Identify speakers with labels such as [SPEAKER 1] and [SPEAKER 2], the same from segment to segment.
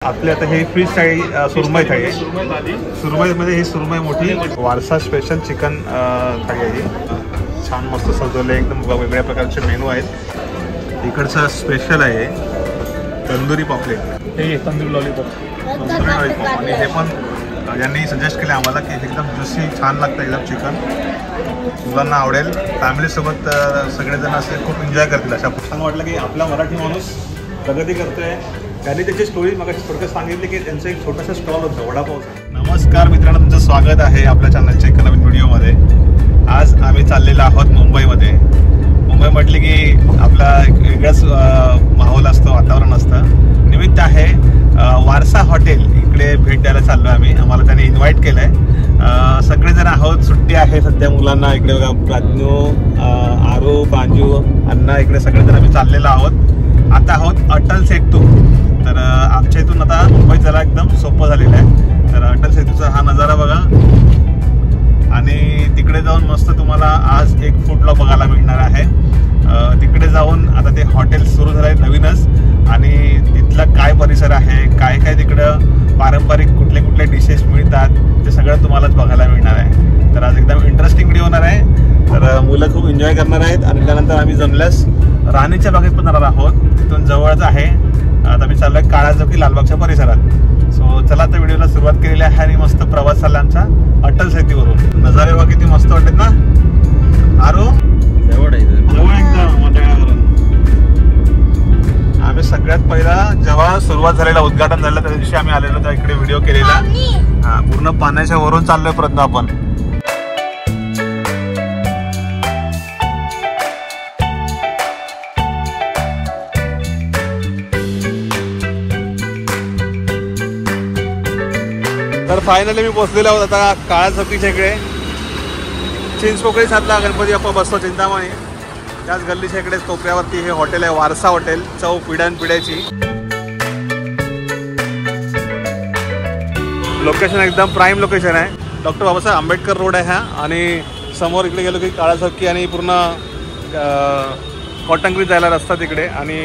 [SPEAKER 1] आपल्या आता हे फिश थाळी सुरमई थाळी आहे. सुरमईमध्ये ही सुरमई मोठी वारसा स्पेशल चिकन थाळी आहे. छान मस्त सजवले, एकदम वेगळ्या प्रकारचे मेनू आहेत. इकडचं स्पेशल आहे तंदुरी पॉपलेट,
[SPEAKER 2] हे तंदुरी लॉलीपॉप.
[SPEAKER 1] आणि हे पण यांनी सजेस्ट केलं आम्हाला की एकदम ज्युसी छान लागतं एकदम चिकन. मुलांना आवडेल, फॅमिलीसोबत सगळेजण असे खूप एन्जॉय करतील. अशा छान वाटलं की आपला मराठी माणूस प्रगती करतोय. त्यांनी त्याची स्टोरी मग थोडक्यात सांगितली की त्यांचं एक छोटासा स्टॉल होतं वडापावचा. नमस्कार मित्रांनो, तुमचं स्वागत आहे आपल्या चॅनलच्या एका नवीन व्हिडिओमध्ये. आज आम्ही चाललेलो आहोत मुंबईमध्ये. मुंबई म्हटली की आपला एक वेगळाच माहोल असतो, वातावरण असतं. निमित्त आहे वारसा हॉटेल, इकडे भेट द्यायला चाललो आम्ही. आम्हाला त्यांनी इन्व्हाइट केलं आहे. सगळेजण आहोत, सुट्टी आहे सध्या मुलांना. इकडे बघा प्राज्ञू, आरू, बांजू, अण्णा, इकडे सगळेजण आम्ही चाललेलो आहोत. आता आहोत अटल सेतू. तर आमच्या इथून आता मुंबईत जायला एकदम सोपं झालेलं आहे. तर अटल सेतूचा हा नजारा बघा. आणि तिकडे जाऊन मस्त तुम्हाला आज एक फूड ब्लॉग बघायला मिळणार आहे. तिकडे जाऊन आता ते हॉटेल सुरू झालं आहे नवीनच, आणि तिथला काय परिसर आहे, काय काय तिकडं पारंपरिक कुठले कुठले डिशेस मिळतात, ते सगळं तुम्हालाच बघायला मिळणार आहे. तर आज एकदम इंटरेस्टिंग व्हिडिओ होणार आहे. तर मुलं खूप एन्जॉय करणार आहेत. आणि त्यानंतर आम्ही जमल्यास राणीच्या बागेत पण जाणार आहोत, तिथून जवळच आहे. आता मी चाललोय काळाचौकी लालबागच्या परिसरात. सो चला आता व्हिडिओला सुरुवात केलेली आहे आणि मस्त प्रवास चालला आमचा अटल सेतूवरून. नजारे बघा किती मस्त वाटत ना. आरो जवळ एकदम मंडळावरून. आम्ही सगळ्यात पहिला जेव्हा सुरुवात झालेला, उद्घाटन झालं त्या दिवशी आम्ही आलेलो, त्या इकडे व्हिडिओ केलेला. हा, पूर्ण पाण्याच्या वरून चाललोय परत आपण. तर फायनली मी पोहोचलेलो आहोत आता काळाचौकीच्या इकडे. चिंचपोकळी साधला गणपती बाप्पा बसतो चिंतामणी, त्याच गल्लीच्या इकडे कोपऱ्यावरती हे हॉटेल आहे, वारसा हॉटेल. चव पिढ्यानपिढ्याची. लोकेशन एकदम प्राईम लोकेशन आहे. डॉक्टर बाबासाहेब आंबेडकर रोड आहे हा. आणि समोर इकडे गेलो की काळाचौकी आणि पूर्ण कॉटनग्रीन जायला रस्ता तिकडे. आणि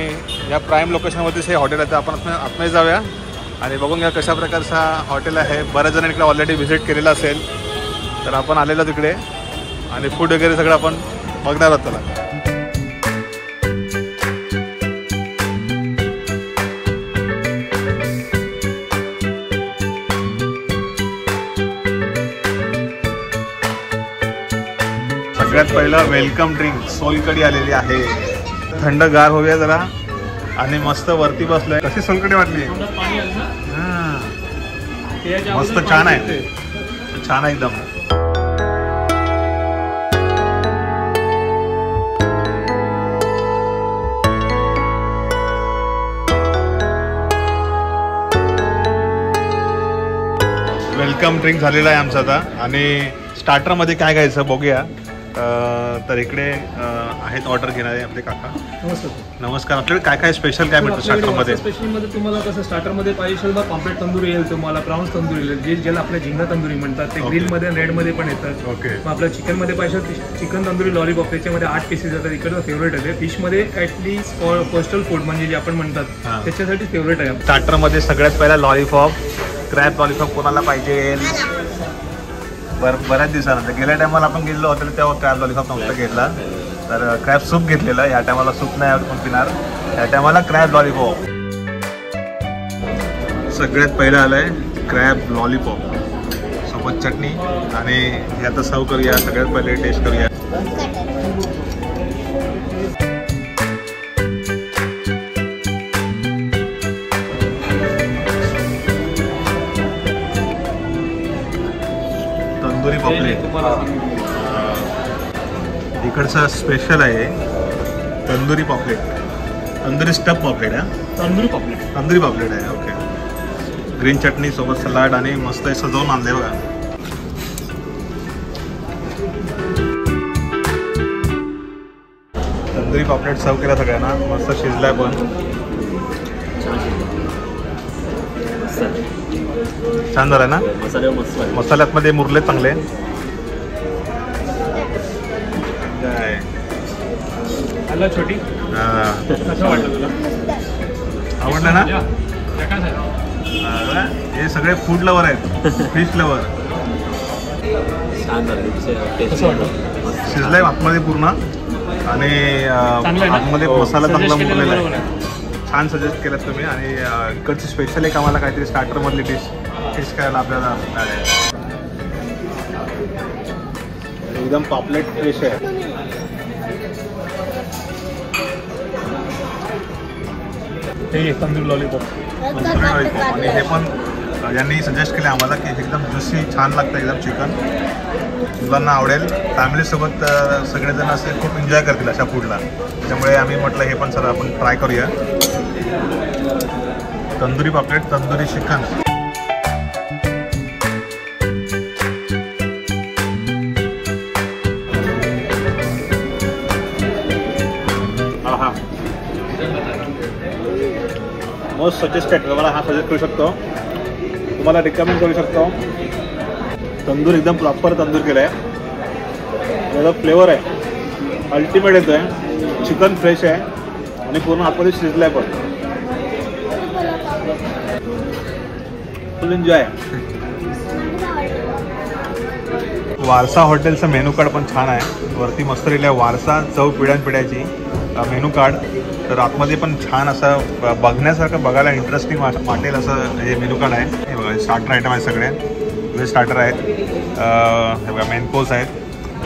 [SPEAKER 1] या प्राईम लोकेशनवरतीच हे हॉटेल आहे. तर आपण आतमध्ये जाऊया आणि बघून घ्या कशा प्रकारचा हॉटेल आहे. बऱ्याच जणांनी इकडे ऑलरेडी व्हिजिट केलेलं असेल. तर आपण आलेलो तिकडे आणि फूड वगैरे सगळं आपण बघणार आहोत. त्याला सगळ्यात पहिलं वेलकम ड्रिंक सोलकढी आलेली आहे. थंडगार होऊया जरा. आणि मस्त वरती बसलोय. कशी सोलकढी वाटली? मस्त छान आहे, छान आहे एकदम. वेलकम ड्रिंक झालेला आहे आमचा आता. आणि स्टार्टरमध्ये काय घ्यायचं बघूया. तर इकडे आहेत ऑर्डर घेणारे आपले काका. नमस्कार. आपल्याकडे काय काय स्पेशल काय मिळतं स्टार्टरमध्ये?
[SPEAKER 2] स्पेशलमध्ये तुम्हाला कसं स्टार्टरमध्ये पाहिजे तर पॉम्प्लेट तंदुरी येईल, तुम्हाला प्रॉन्स तंदुरी येईल, ज्याला आपल्या झिंगा तंदुरी म्हणतात. ते ग्रीनमध्ये आणि रेडमध्ये पण येतात.
[SPEAKER 1] ओके.
[SPEAKER 2] मग आपल्या चिकनमध्ये पाहिजे चिकन तंदुरी लॉलीपॉप, त्याच्यामध्ये 8 पीसेस येतात. इकडचं फेवरेट आहे. फिशमध्ये ॲटलीस्ट कोस्टल फूड म्हणजे जे आपण म्हणतात त्याच्यासाठी फेवरेट आहे.
[SPEAKER 1] स्टार्टरमध्ये सगळ्यात पहिला लॉलीपॉप, क्रॅब लॉलीपॉप कोणाला पाहिजे? बऱ्याच दिवसानंतर गेल्या टायमाला आपण गेलो होतो तेव्हा क्रॅब लॉलीपॉप नव्हता घेतला. तर क्रॅब सूप घेतलेलं. या टायमाला सूप नाही आपण पिणार, या टायमाला क्रॅब लॉलीपॉप. सगळ्यात पहिलं आलंय क्रॅब लॉलीपॉप सोबत चटणी. आणि हे आता सर्व करूया. सगळ्यात पहिले टेस्ट करूया. तंदुरी पॉपलेट इकडचा स्पेशल आहे. तंदुरी पॉपलेट, तंदुरी स्टफ पॉपलेट आहे. तंदुरी पॉपलेट आहे. ओके. ग्रीन चटणी सोबत सलाड आणि मस्त सजवून आणले बघा. तंदुरी पॉपलेट सर्व केला सगळ्यांना. मस्त शिजलाय पण छान झालं ना. मसाल्यामध्ये मुरले चांगले.
[SPEAKER 2] छोटी
[SPEAKER 1] आवडलं ना? बघा हे सगळे फूड लवर आहेत, फिश लवर.
[SPEAKER 2] कसं वाटतं?
[SPEAKER 1] शिजलाय आतमध्ये पूर्ण आणि
[SPEAKER 2] चांगलं आहे ना?
[SPEAKER 1] आतमध्ये मसाला चांगला
[SPEAKER 2] Suggest केलेलं
[SPEAKER 1] मुरलेला
[SPEAKER 2] बरोबर
[SPEAKER 1] आहे.
[SPEAKER 2] आहे.
[SPEAKER 1] छान सजेस्ट केलं तुम्ही. आणि इकडची स्पेशल एक आम्हाला काहीतरी स्टार्टरमधली डिश टेस्ट करायला आपल्याला मिळाली. एकदम पॉपलेट फ्रेश आहे.
[SPEAKER 2] हे तंदूर लॉलीपॉप.
[SPEAKER 1] आणि हे पण यांनी सजेस्ट केले आम्हाला की एकदम ज्युसी छान लागतं एकदम चिकन. मुलांना आवडेल. फॅमिलीसोबत सगळेजण असे खूप एन्जॉय करतील अशा फूडला. त्याच्यामुळे आम्ही म्हटलं हे पण सर आपण ट्राय करूया. तंदुरी पापलेट, तंदुरी चिकन. हा मोस्ट सजेस्टेड. तुम्हाला हा सजेस्ट करू शकतो, तुम्हाला रिकमेंड करू शकतो. तंदूर एकदम प्रॉपर तंदूर केला आहे. त्याचा फ्लेवर आहे अल्टिमेट येतो आहे. चिकन फ्रेश आहे आणि पूर्ण आतमध्ये शिजलं आहे पण. फुल एन्जॉय. वारसा हॉटेलचं मेनू कार्ड पण छान आहे. वरती मस्त लिहिलं आहे वारसा चव पिढ्यानपिढ्याची मेनू कार्ड. तर आतमध्ये पण छान असं बघण्यासारखं, बघायला इंटरेस्टिंग वाटेल असं हे मेनू कार्ड आहे. हे बघा स्टार्टर आयटम आहे सगळे. व्हेज स्टार्टर आहेत, हे बघा मेन कोर्स आहेत,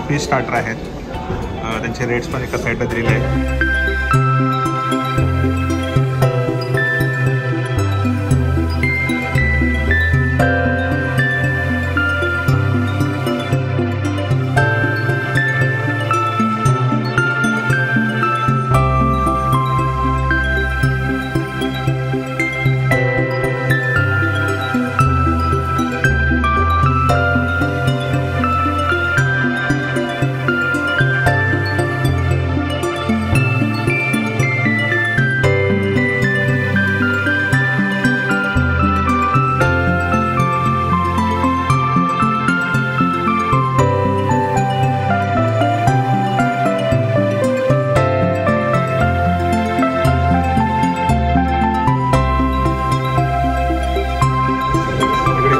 [SPEAKER 1] फिश स्टार्टर आहेत. त्यांचे रेट्स पण एका साईडला दिलेले आहेत.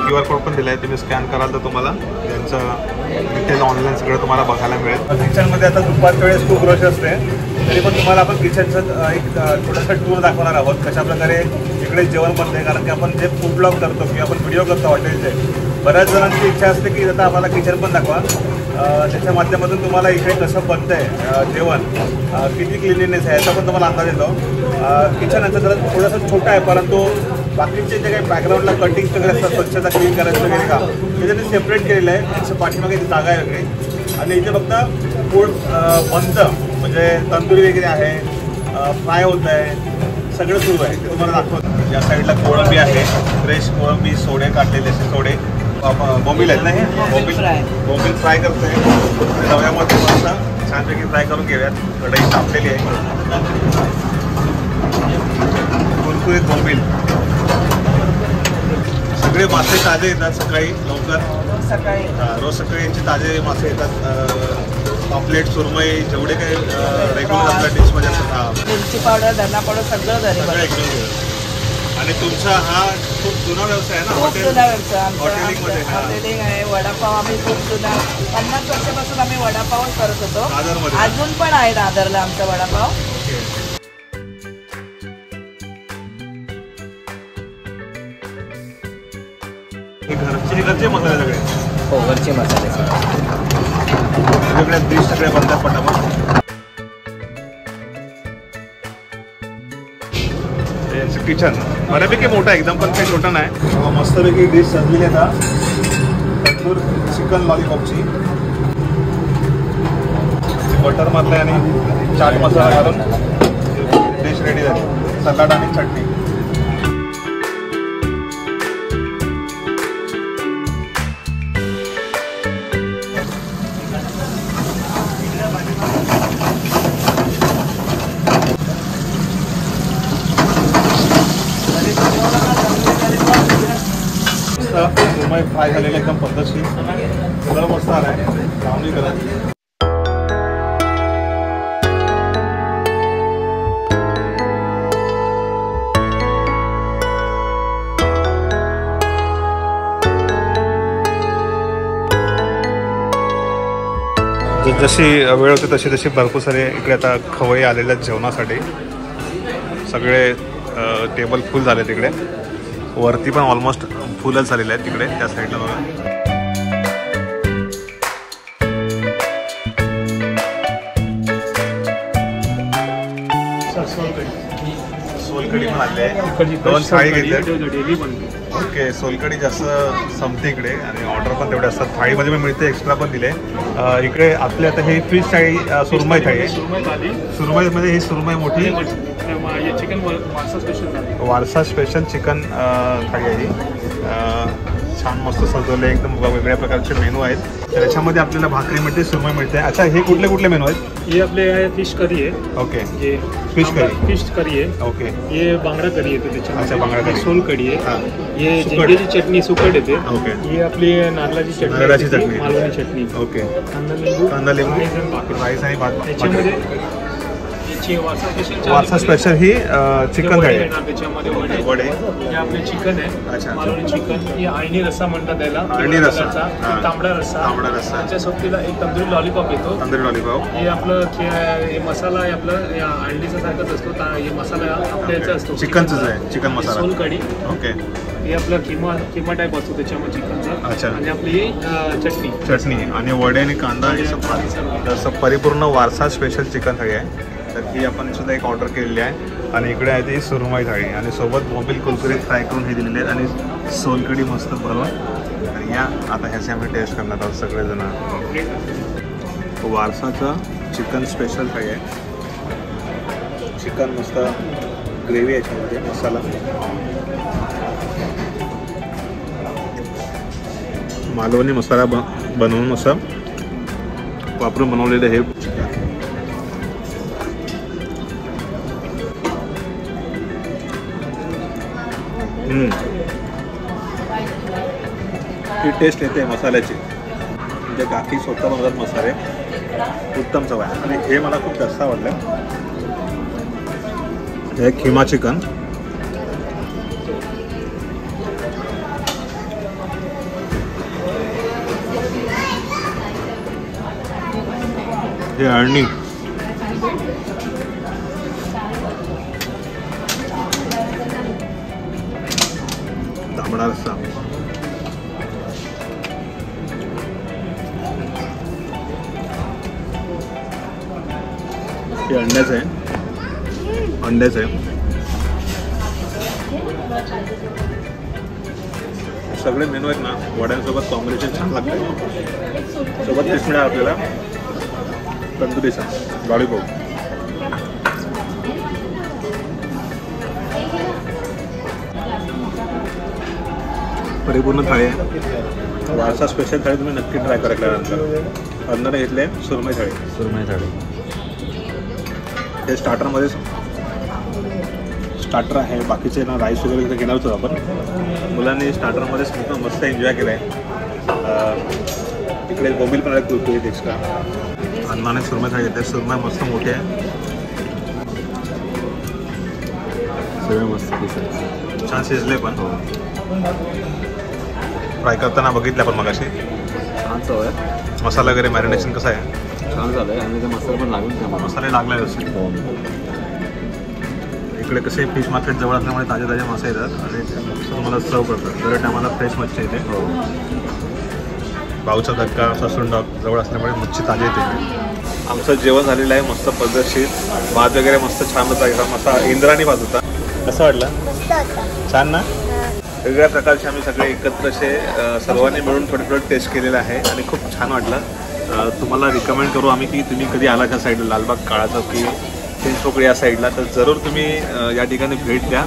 [SPEAKER 1] QR कोड पण दिला आहे. तुम्ही स्कॅन कराल तर तुम्हाला त्यांचं डिटेल ऑनलाईन सगळं तुम्हाला बघायला मिळेल. किचनमध्ये आता दुपारच्या वेळेस खूप रश असते, तरी पण तुम्हाला आपण किचनचं एक छोटासा टूर दाखवणार आहोत. कशाप्रकारे इकडे जेवण बनते. कारण की आपण जे फूड ब्लॉग करतो किंवा आपण व्हिडिओ करतो हॉटेलचे, बऱ्याच जणांची इच्छा असते की आता आम्हाला किचन पण दाखवा. त्याच्या माध्यमातून तुम्हाला इकडे कसं बनतं आहे जेवण, किती क्लिनलीनेस आहे याचा पण तुम्हाला अंदाज येतो. किचन याचं जरा थोडंसं छोटं आहे, परंतु बाकीचे जे काही बॅकग्राऊंडला कटिंग्स वगैरे असतात, स्वच्छता क्लीन करायचं वगैरे का, ते त्यांनी सेपरेट केलेलं आहे. त्याच्या पाठीमागे जागा आहे वेगळी. आणि इथे फक्त फूड बनतं, म्हणजे तंदुरी वगैरे आहे, फ्राय होत आहे, सगळं सुरू आहे. ते तुम्हाला दाखवतो. या साईडला कोळंबी आहे, फ्रेश कोळंबी, सोडे काढलेले असे सोडे. बोंबील आहेत ना हे, बोंबील फ्राय करतोय रव्यामध्ये. मस्त छानपैकी फ्राय करून घेऊयात. कढई तापलेली आहे. कुरकुरीत बोंबील. सगळे मासे ताजे येतात सकाळी लवकर. रोज सकाळी यांचे ताजे मासे येतात. पॉपलेट, सुरमई, जेवढे काही रेग्युलर आपल्या डिशमध्ये असतात.
[SPEAKER 3] मिरची पावडर, धना पावडर सगळं
[SPEAKER 1] एकदम. आणि तुमचा हा खूप जुना व्यवसाय आहे ना?
[SPEAKER 3] खूप जुना व्यवसाय.
[SPEAKER 1] हॉटेलिंगमध्ये
[SPEAKER 3] हॉटेलिंग आहे. वडापाव आम्ही खूप जुना 50 वर्षापासून आम्ही वडापावच करत होतो.
[SPEAKER 1] दादरमध्ये
[SPEAKER 3] अजून पण आहे दादरला आमचा वडापाव.
[SPEAKER 1] घरचे मसाले सगळे.
[SPEAKER 4] हो, घरचे मसाले
[SPEAKER 1] वेगवेगळ्या डिश सगळे बनतात पटापट. किचन बऱ्यापैकी मोठं आहे एकदम, पण काही छोटं नाही. मस्तपैकी डिश सजलेली आहे आता. तंदूर चिकन लॉलीपॉपची बटर मारलं आणि चाट मसाला घालून डिश रेडी झाली. सलाड आणि चटणी. सुरमई फ्राय झालेलं एकदम पद्धतशीर. कलर मस्त आला आहे. चांगली कलर. जशी वेळ होती तशी तशी भरपूर सारे इकडे आता खवय्ये आलेले आहेत जेवणासाठी. सगळे टेबल फुल झाले तिकडे. वरती पण ऑलमोस्ट फुलच झालेले आहेत तिकडे त्या साईडला बघा. सोलकढी पण आले आहे. 2 थाळी घेतल्या. ओके, सोलकढी जास्त संपते इकडे आणि ऑर्डर पण तेवढे असतात. थाळीमध्ये पण मिळते, एक्स्ट्रा पण दिले. इकडे आपले आता हे फिश थाळी सुरमई थाळी आहे. सुरमईमध्ये ही सुरमई मोठी
[SPEAKER 2] चिकन
[SPEAKER 1] वारसा स्पेशल चिकन थाळी आहे ही. छान मस्त सजवले, एकदम वेगळ्या प्रकारचे मेनू आहेत. त्याच्यामध्ये आपल्याला भाकरी मिळते, सुरमई मिळते. अच्छा, हे कुठले कुठले मेनू आहेत?
[SPEAKER 2] ये आपले फिश करी आहे.
[SPEAKER 1] ओके,
[SPEAKER 2] ये
[SPEAKER 1] फिश
[SPEAKER 2] करी आहे.
[SPEAKER 1] ओके,
[SPEAKER 2] ये बांगडा करी येते त्याच्यामध्ये.
[SPEAKER 1] अच्छा, बांगडा करी.
[SPEAKER 2] सोल कढी आहे.
[SPEAKER 1] हां,
[SPEAKER 2] ये झेंगेची चटणी सुकट येते.
[SPEAKER 1] ओके,
[SPEAKER 2] ही आपली नारळाची चटणी, मालवणी चटणी.
[SPEAKER 1] ओके,
[SPEAKER 2] कांदा लिंबू
[SPEAKER 1] राईस आणि भात.
[SPEAKER 2] त्याच्यामध्ये
[SPEAKER 1] वारसा स्पेशल ही चिकन थाळी आहे.
[SPEAKER 2] त्याच्यामध्ये
[SPEAKER 1] वडे
[SPEAKER 2] हे आपले चिकन आहे.
[SPEAKER 1] अच्छा,
[SPEAKER 2] मालवणी चिकन. ही आळणी रस्सा म्हणतात त्याला.
[SPEAKER 1] आळणी रस्सा,
[SPEAKER 2] तांबडा रस्सा.
[SPEAKER 1] तांबडा रस्सा.
[SPEAKER 2] त्याच्या सोबतीला एक तंदुरी लॉलीपॉप येतो.
[SPEAKER 1] तंदुरी लॉलीपॉप.
[SPEAKER 2] हे आपलं हे मसाला आहे आपलं या आळणीचा सारखाच असतो. हे मसाला आपल्या याचा असतो,
[SPEAKER 1] चिकनचंच आहे, चिकन मसाला.
[SPEAKER 2] सोलकढी.
[SPEAKER 1] ओके,
[SPEAKER 2] हे आपलं किमा टाईप असतो त्याच्यामध्ये चिकनचा.
[SPEAKER 1] अच्छा,
[SPEAKER 2] आणि आपली चटणी
[SPEAKER 1] आणि वडे आणि कांदा हे सब परिपूर्ण वारसा स्पेशल चिकन थाळी आहे. तर ही आपण सुद्धा एक ऑर्डर केलेली आहे. आणि इकडे आहे ती सुरमई थाळी आणि सोबत मोबिल कुरकुरे फ्राय करून हे दिलेले आहेत आणि सोलकढी मस्त बनवून. आणि या आता ह्याचे आम्ही टेस्ट करणार आहोत सगळेजण. वारसाचं चिकन स्पेशल थाळी आहे. चिकन मस्त ग्रेव्ही आहे याच्यामध्ये, मसाला, मालवणी मसाला बनवून असं वापरून बनवलेलं हे चिकन. ही टेस्ट येते मसाल्याची, म्हणजे काकी स्वतः बनवतात मसाले, उत्तम चव आहे. आणि हे मला खूप जास्त आवडलं. हे खिमा चिकन, हे अळणी, तांबडा रस्सा, हे अंड्याचं आहे. सगळे मेनू आहेत ना वड्यांसोबत कॉम्बिनेशन छान लागतं. सोबत फिश मिळालं आपल्याला तंदुरीचा लॉलीपॉप. परिपूर्ण थाळी आहे. वारसा स्पेशल थाळी तुम्ही नक्की ट्राय करा केल्यानंतर. अंदर घेतले सुरमई थाळी. हे स्टार्टरमध्ये स्टार्टर आहे. बाकीचे ना राईस वगैरे घेणार होतो आपण. मुलांनी स्टार्टरमध्ये मस्त एन्जॉय केलं आहे. इकडे बोंबील पण आहे कुरकुरीत एक्स्ट्रा. अन्नाने सुरमई थाळी घेतली. सुरमई मस्त मोठी आहे, सगळे मस्त छान शिजले पण. फ्राय करताना बघितलं आपण मगाशी.
[SPEAKER 4] छान चव आहे.
[SPEAKER 1] मसाला वगैरे मॅरिनेशन कसं आहे?
[SPEAKER 4] छान झालं आहे. आणि ते मसाले पण लागून
[SPEAKER 1] मसाले लागले असतील. इकडे कसे फिश मार्केट जवळ असल्यामुळे ताजे मासे येतात आणि तुम्हाला सर्व करतात. दर टायमाला फ्रेश मच्छी येते. भाऊचा धक्का ससून डॉग जवळ असल्यामुळे मच्छी ताजी येते. आमचं जेवण झालेलं आहे मस्त पद्धतशीर. भात वगैरे मस्त छान होता. एकदम असा इंद्राणी भात होता. कसं वाटलं? छान ना. वेगवेगळ्या प्रकारचे आम्ही सगळे एकत्र असे सर्वांनी मिळून थोडं टेस्ट केलेलं आहे आणि खूप छान वाटलं. तुम्हाला रिकमेंड करू आम्ही की तुम्ही कधी आला त्या साईडला लालबाग काळा चौक की चिंचपोकळी या साईडला तर जरूर तुम्ही या ठिकाणी भेट द्या.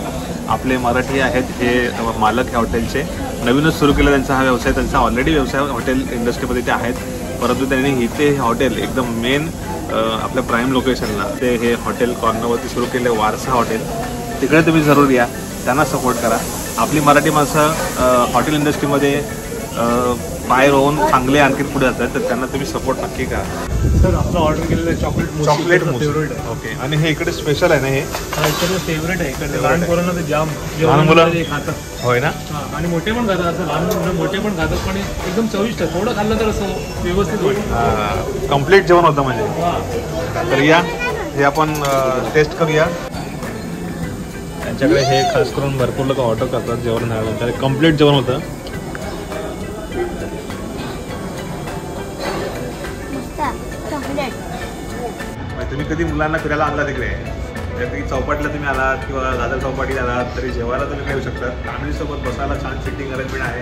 [SPEAKER 1] आपले मराठी आहेत हे मालक ह्या हॉटेलचे. नवीनच सुरू केला त्यांचा हा व्यवसाय. त्यांचा ऑलरेडी व्यवसाय हॉटेल इंडस्ट्रीमध्ये ते आहेत, परंतु त्यांनी इथे हे हॉटेल एकदम मेन आपल्या प्राईम लोकेशनला ते हे हॉटेल कॉर्नरवरती सुरू केले, वारसा हॉटेल. तिकडे तुम्ही जरूर या, त्यांना सपोर्ट करा. आपली मराठी माणसं हॉटेल इंडस्ट्रीमध्ये पाय रोवून चांगले आणखी पुढे जातात, तर त्यांना तुम्ही सपोर्ट नक्की करा.
[SPEAKER 2] सर आपलं ऑर्डर केलेलं चॉकलेट
[SPEAKER 1] फेवरेट आहे. ओके. आणि हे इकडे स्पेशल आहे ना, हे
[SPEAKER 2] फेवरेट आहे इकडे. लहान पोरांना ते जाम
[SPEAKER 1] लहान मुलं
[SPEAKER 2] खातात.
[SPEAKER 1] होय ना.
[SPEAKER 2] आणि मोठे पण खातात, असं लहान मुलं मोठे पण खातात, पण एकदम चविष्ट आहे. थोडं खाल्लं तर असं व्यवस्थित होईल.
[SPEAKER 1] कम्प्लीट जेवण होतं म्हणजे. तर या हे आपण टेस्ट करूया. त्यांच्याकडे हे खास करून भरपूर लोक ऑर्डर करतात जेवण खायला. त्याला कम्प्लीट जेवण होतं. तुम्ही कधी मुलांना फिरायला आणला तिकडे, जर चौपाटीला तुम्ही आलात किंवा दादर चौपाटीला आलात तरी जेवायला तुम्ही येऊ शकता. फॅमिलीसोबत बसायला छान सिटिंग अरेंजमेंट आहे.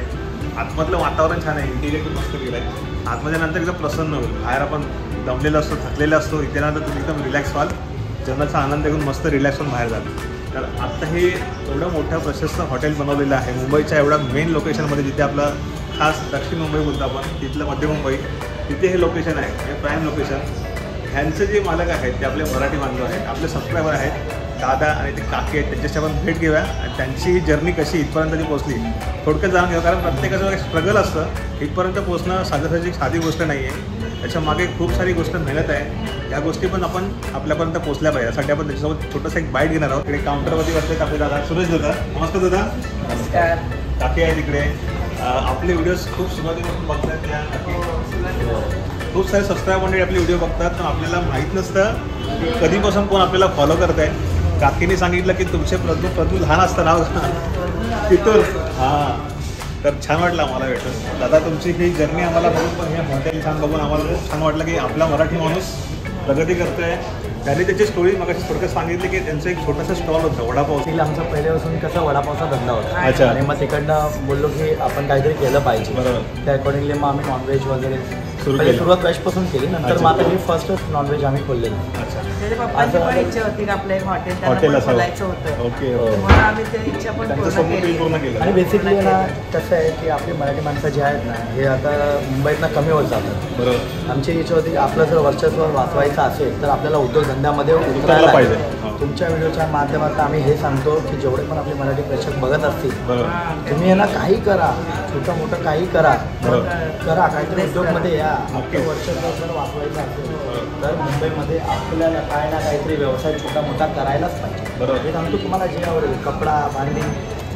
[SPEAKER 1] आतमधलं वातावरण छान आहे, इंटिरियर पण मस्त केलं आहे. आतमध्ये नंतर एकदम प्रसन्न होईल. बाहेर आपण दमलेला असतो, थकलेला असतो, इथे नंतर तुम्ही एकदम रिलॅक्स व्हाल, जेवणाचा आनंद घेऊन मस्त रिलॅक्स होऊन बाहेर जाल. तर आत्ता हे एवढं मोठं प्रशस्त हॉटेल बनवलेलं आहे मुंबईच्या एवढ्या मेन लोकेशनमध्ये, जिथे आपलं खास दक्षिण मुंबई बोलतो आपण, तिथलं मध्य मुंबई, तिथे हे लोकेशन आहे, हे प्राईम लोकेशन. ह्यांचे जे मालक आहेत ते आपले मराठी बांधव आहेत, आपले सबस्क्रायबर आहेत, दादा आणि ते काकी आहेत. त्यांच्याशी आपण भेट घेऊया आणि त्यांची ही जर्नी कशी इथपर्यंत ती पोहोचली थोडक्यात जाणून घेऊ. कारण प्रत्येकाचं एक स्ट्रगल असतं, इथपर्यंत पोहोचणं साधी गोष्ट नाही आहे. त्याच्या मागे खूप सारी गोष्ट मेहनत आहे. या गोष्टी पण आपण आपल्यापर्यंत पोहोचल्या पाहिजे, यासाठी आपण त्याच्यासोबत छोटंसं एक बाईट घेणार आहोत. इकडे काउंटरवरती बसलेत आपले दादा सुरेश दादा. नमस्कार दादा.
[SPEAKER 3] नमस्कार.
[SPEAKER 1] काकी आहे तिकडे. आपले व्हिडिओज खूप सुरुवातीपासून बघतात. त्या खूप सारे सबस्क्राईब मंडळी आपले व्हिडिओ बघतात, पण आपल्याला माहीत नसतं की कधीपासून कोण आपल्याला फॉलो करत आहे. काकीने सांगितलं की तुमचे प्रभू लहान असताना तिथून. हां, तर छान वाटलं आम्हाला भेटून. दादा तुमची ही जर्नी आम्हाला बघून, पण हे हॉटेल छान बघून आम्हाला खूप छान वाटलं की आपला मराठी माणूस प्रगती करतो आहे. त्यांनी त्याची स्टोरी मग थोडक्यात सांगितली की त्यांचं एक छोटंसं स्टॉल होतं वडापाव.
[SPEAKER 5] आमचा पहिल्यापासून कसा वडापावचा धंदा होता.
[SPEAKER 1] अच्छा.
[SPEAKER 5] आणि मग तिकडनं बोललो की आपण काहीतरी केलं पाहिजे.
[SPEAKER 1] बरोबर.
[SPEAKER 5] त्या अकॉर्डिंगली मग आम्ही नॉनव्हेज वगैरे
[SPEAKER 1] केलं.
[SPEAKER 5] सुरुवात व्हेजपासून केली. नंतर मग आता मी फर्स्टच नॉनव्हेज आम्ही खोललेलं.
[SPEAKER 1] अच्छा.
[SPEAKER 3] त्याच्या पप्पांची पण इच्छा होती की आपलं एक
[SPEAKER 1] हॉटेल
[SPEAKER 3] हॉटेल
[SPEAKER 1] असावं.
[SPEAKER 3] खोलायचं होतं.
[SPEAKER 1] ओके.
[SPEAKER 3] म्हणून आम्ही ते इच्छा पण
[SPEAKER 1] त्यांचं
[SPEAKER 3] पूर्ण
[SPEAKER 1] स्वप्न
[SPEAKER 3] केली.
[SPEAKER 1] पूर्ण केलं.
[SPEAKER 5] आणि बेसिकली ना कसं आहे की आपली मराठी माणसं जे आहेत ना, हे आता मुंबईतनं कमी होत जातात.
[SPEAKER 1] बरोबर.
[SPEAKER 5] आमची इच्छा होती की आपलं जर वर्चस्व वाचवायचं असेल तर आपल्याला उद्योगधंद्यामध्ये
[SPEAKER 1] उतरायला पाहिजे.
[SPEAKER 5] तुमच्या व्हिडिओच्या माध्यमातून आम्ही हे सांगतो की जेवढे पण आपले मराठी प्रेक्षक बघत असतील,
[SPEAKER 1] बरोबर.
[SPEAKER 5] तुम्ही ना काही करा, छोटं मोठं काही करा, करा काहीतरी उद्योगमध्ये या. आपलं वर्चस्व जर वाचवायचं असेल तर मुंबईमध्ये आपल्याला काय ना काहीतरी व्यवसाय छोटा मोठा करायलाच पाहिजे.
[SPEAKER 1] बरोबर.
[SPEAKER 5] हे सांगतो तुम्हाला जे आवडेल, कपडा, भांडी,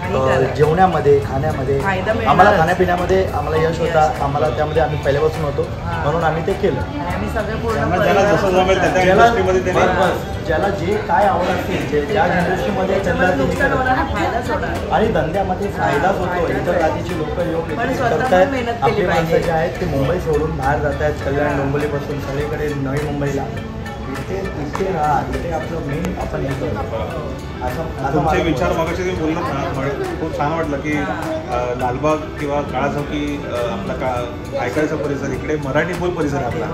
[SPEAKER 3] करा.
[SPEAKER 5] जेवण्यामध्ये, खाण्यामध्ये,
[SPEAKER 3] फायदा मिळणारच.
[SPEAKER 5] आम्हाला खाण्यापिण्यामध्ये आम्हाला यश होता. आम्हाला त्यामध्ये आम्ही पहिल्यापासून होतो, म्हणून आम्ही ते केलं.
[SPEAKER 3] आणि आम्ही सगळे पूर्ण
[SPEAKER 1] ज्याला जसं जमेल त्या
[SPEAKER 5] ज्याला
[SPEAKER 1] इंडस्ट्रीमध्ये त्यांनी
[SPEAKER 5] ज्याला जे काय आवड असतील, ज्या इंडस्ट्रीमध्ये त्यांना ते
[SPEAKER 3] नुकसान होणार नाही, फायदाच होणार.
[SPEAKER 5] आणि धंद्यामध्ये फायदाच होतो. इतर जातीची लोक येऊन
[SPEAKER 3] पण
[SPEAKER 5] इथे
[SPEAKER 3] स्वतः
[SPEAKER 5] करतायत.
[SPEAKER 3] पण मेहनत
[SPEAKER 5] आपली
[SPEAKER 3] केली
[SPEAKER 5] माणसं
[SPEAKER 3] पाहिजे.
[SPEAKER 5] जे आहेत ते मुंबई सोडून बाहेर जात आहेत. कल्याण डोंबिवलीपासून सगळीकडे नवी मुंबईला. इथे राहा, इथे आपलं मेन आपण हे करू. असं
[SPEAKER 1] तुमचे विचार मगाशी तुम्ही बोललात ना, मला खूप छान वाटलं की लालबाग किंवा काळा चौकी आपला ऐकायचा परिसर, इकडे मराठी बोल परिसर आहे आपला.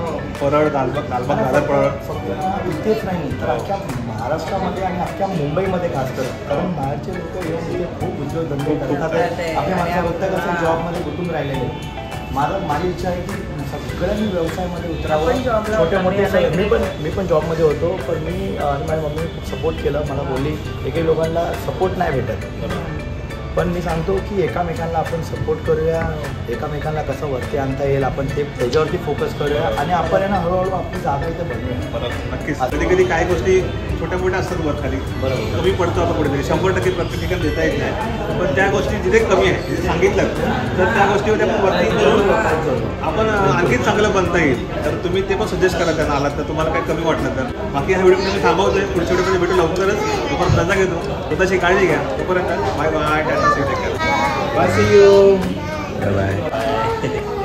[SPEAKER 1] परळ, लालबाग, दादर, परळ.
[SPEAKER 5] फक्त इथेच नाही तर अख्ख्या महाराष्ट्रामध्ये आणि अख्ख्या मुंबईमध्ये खास करून. कारण बाहेरचे लोक येऊन इथे खूप उद्योगधंदे करतात. आपल्या माणसं फक्त कसं जॉबमध्ये गुंतून राहिलेले. माझी इच्छा आहे की सगळ्यांनी व्यवसायामध्ये उतरावं.
[SPEAKER 3] आपण जॉबला
[SPEAKER 5] छोटे
[SPEAKER 3] होतो.
[SPEAKER 5] मोठे मी पण जॉबमध्ये होतो, पण मी आणि माझ्या मम्मीने खूप सपोर्ट केलं. मला बोलली एकही लोकांना सपोर्ट नाही भेटत, पण मी सांगतो की एकामेकांना आपण सपोर्ट करूया. एकामेकांना कसं वरती आणता येईल आपण त्याच्यावरती फोकस करूया. आणि आपण आहे ना हळूहळू आपली जागा इथे बनवूया.
[SPEAKER 1] बरोबर. नक्कीच. कधी कधी काही गोष्टी छोट्या मोठ्या असतात वर खाली.
[SPEAKER 5] बरोबर.
[SPEAKER 1] कमी पडतो आपण कुठेतरी. 100% प्रत्येक ठिकाणी देता येत नाही, पण त्या गोष्टी जिथे कमी आहे, जिथे सांगितलं तर त्या गोष्टीवर आपण वरती करून आपण आणखीच चांगलं बनता येईल. तर तुम्ही ते पण सजेस्ट करा त्यांना आलात तर, तुम्हाला काही कमी वाटलं तर. बाकी हा व्हिडिओ तुम्ही थांबवतोय. पुढच्या व्हिडिओमध्ये भेटू लवकरच. तोपर्यंत रजा घेतो. स्वतःची काळजी घ्या. तोपर्यंत bye bye. Bye. See you. Bye.